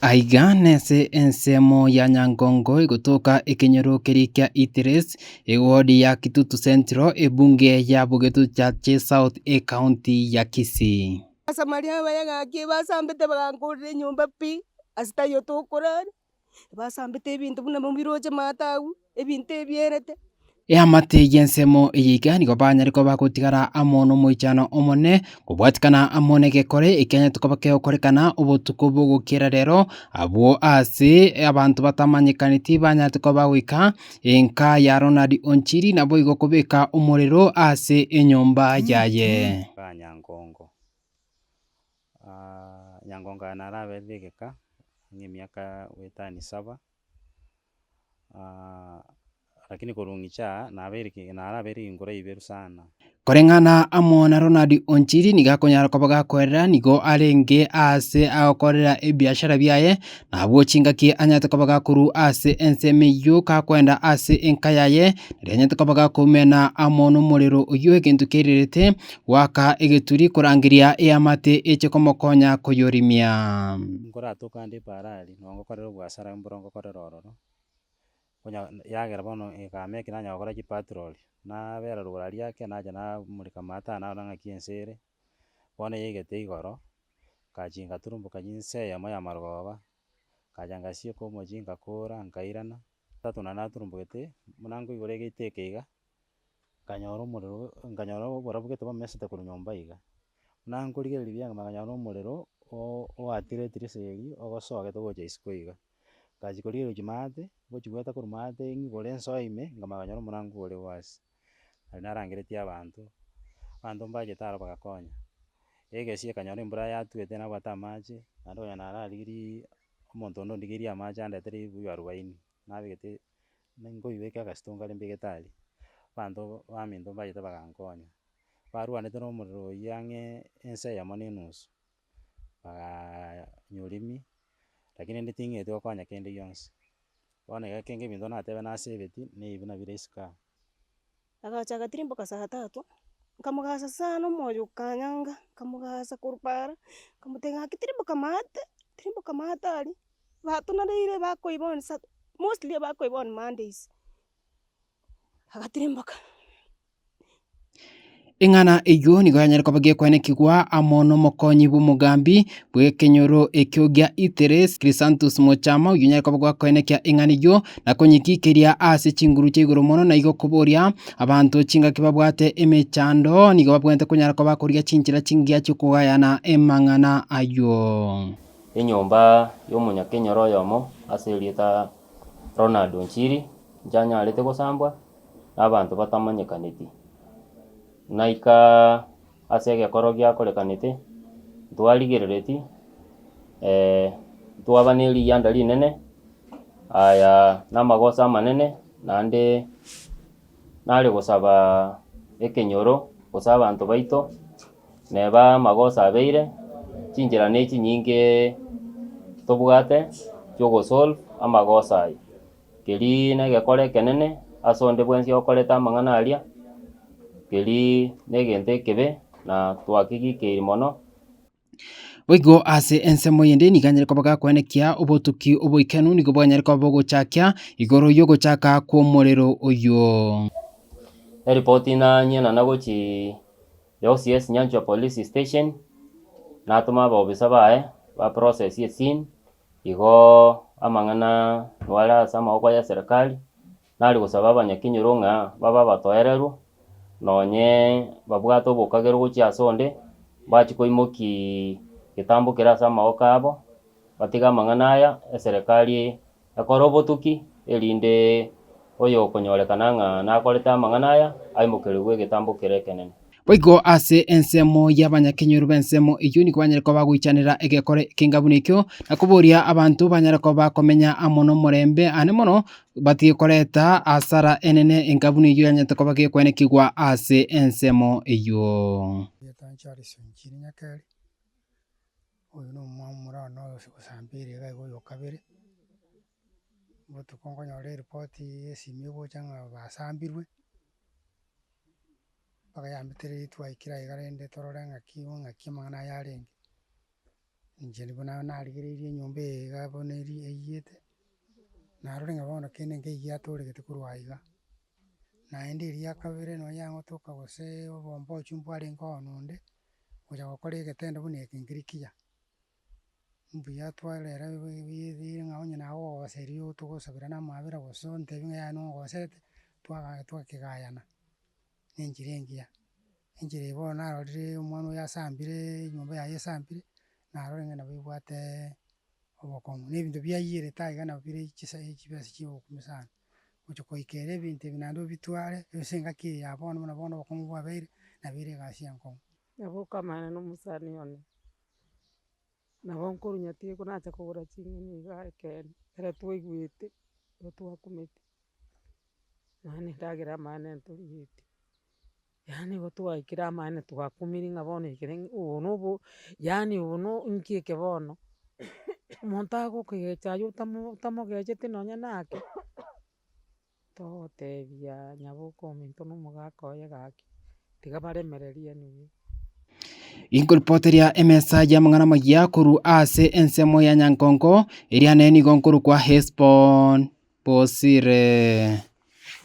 Aiganese ensemo ya Nyangongo kutoka ikinyoro kirikia Iteres wodi ya Kitutu Central ebunge ya Bugetu Chache South county ya Kisii. Samaria bayagaki basambete bagangurire nyumba pi asita yotokorari basambete ebintu buna mubiroje matagu ebintu ebierete Amate yensemo iyiga niko banyariko bagutigara amono moichano omone kubwatikana amone gekore ikenya tukabake okorekana ubutuko bugukira rero abo ase abantu batamanyikaniti banyatuko bagwika enka ya Ronald Onchiri nabo igokubika umuriro ase enyomba yaye Nyangongo Nyangongo narabethigika ng'emiaka wetani 7 lakini kurungicha naraberi ngora iberu sana korengana amona Ronald Onchiri niga konyara kobaga kwerera nigo arenge ase akorera ebiashara byaye nabwo chingaki anyate kobaga kuru ase ensemeyo ka kwenda ase enkayaye renyate kobaga kumena amono muriro uyu ekintu kiririte waka egeturi kurangiria eamate eche komokonya koyorimia ngora tokande parali nongo korera bwasara mburongo korera ororo konya yagera bono ekame kinanya gukora ki patrol na bera rugora riake naja na murika mata na ranga kiensere bono yegete igoro kajinga turumbuka jinse ya moya marogoba kajanga sie ko mojinga kora nkairana tatu na turumbugete munango igore geitekeiga kanyoro muriro nkanyoro borabugete bamesete kuru nyomba iga munango rigeri byanga maganyoro muriro o atire tirisegi ogosoge togocha isiko iga kajikorire jimate gochigweta kurumate ngigore nsoime ngamaganyoro munango ore wasi narangeretie abantu mbagete bagakonya egesie kanyoro embura yatuete nabwata amache nando nararigiri omonto ondo ndigiri amache andetere ebuyu 40 nabegete ngoibeke agasitongare mbegete ari banto baminto mbagete bagankonya barwanete na omorero oyio ang'e ensa eyemo na enusu baganyurimi lakini nditing'ete gokonya kende gionsi bono iga kenge ebinto natebe nasebeti naibi nabire isiko. agacha gatirimboka saa 3 nkamugasa sana omoyo kanyanga nkamugasa kurupara nkamutega akitirimboka mate ari batonareire bakoiboni mostly bakoiboni Mondays agatirimboka ing'ana iyo nigo yanyariko bagiye kwenekigwa amono mokonyi b'umugambi bw'ekenyoro ekiogia Iteres Crisantus Mochama uyu nyariko bagwa kwenekia ing'ana iyo nakonyikikiria ase chinguru chiguru mono na igo kuburia abantu chinga kibabwate emechando nigo babwente kunyariko bakuria chinchira chingia chukugayana emang'ana ayo enyomba y'omunyakenyoro yomo ase erieta Ronald Onchiri njanyarete gosambwa n'abantu batamanyikaneti naika ase egekoro giakorekanete twarigerereti twaba na eriyanda rinene aya na amagoso amanene naende nare gosaba ekenyoro gosa abanto baito neba amagoso abeire chinchera na echinyinge tobwate chiogosolve amagoso aya keri na egekoro ekenene ase onde bwensi okorete amang'ana aria keri negente ekebe na twakigikeiri mono Oigo ase ensemo yende niganyariko baga kwenekia obotuki oboikenu nigo bwanyariko bogochakia igoro yo gochaka kwa morero oyo eripoti na nyena nagochi OCS Nyanchwa Police Station natuma abobisa bae ba process ye scene igo amang'ana nwara ase amaboko ya serikali nari gosaba abanyakenyoro ng'a baba batoererwa nonye babwate obokagero gochia ase onde bachi koimoki getambukera ase amaboko abo batiga amang'ana aya eserikali ekore obotuki erinde oyo okonyorekana ng'a nakorete amang'ana aya aimokerigwe egetambukero ekenene. Oigo ase ensemo y'abanyakenyoro b'ensemo iyo nigo banyariko bagwichanera egekore kingabuna ekio na kuburia abantu banyariko bakomenya amono morembe ane mono batige koreta asara enene engabuna iyo yanyate ko bagie kwenekigwa ase ensemo iyo Charles Onchiri nyakeri oyo no murano osambire ga igo yokabere botukongonyora eripoti esimi egocha ng'a basambirwe bagayambete twaikira iga rende torore ng'aki amang'ana aya arenge Njeri bona narigereirie nyomba iga bona eyete narore ng'a bono kende nkeigia atoregete korwa iga naende eria kabere no yangotoka gose obomba ochio mbwarenge ono onde gocha gokora egetendo buna eke nkeri kiya. Mbuya twarera bire ng'a onye naye ogoseria togosabera amabera gose ontebia ng'a yaya nongosete twakegayana na enchera engiya. Enchera eye bono narorire omwana oyo asambire enyomba yaye esambire narora ng'a nabo ebwate obokong'u na ebinto biayierete iga nabo bire chibesa chia obokong'u sana. Gocha koikera ebinto ebi naende obitware ase engaki eye ya bono buna bono obokong'u bwabeire nabo ere egasi enkong'u. Naboka amaene na omosani one, nabo nkorunyeti nacha kogora ching'eni iga ekero ekero twaigwete igo twakumeti naende endagera amaene ntorigetie. Yaani igo twaikire amaene twakumiri ng'a bono obo na obo yaani obo no inki eke bono omonto agokegecha aye otamogecheti nonye nake togotebia nyaboka ominto na omogaka oye gaki tiga baremererie eniwe. Inkoripoteria emesa ya mang'ana maya korwa ase ensemo ya Nyankongo eria neni igo nkorwa kwa Hesbon Bosire.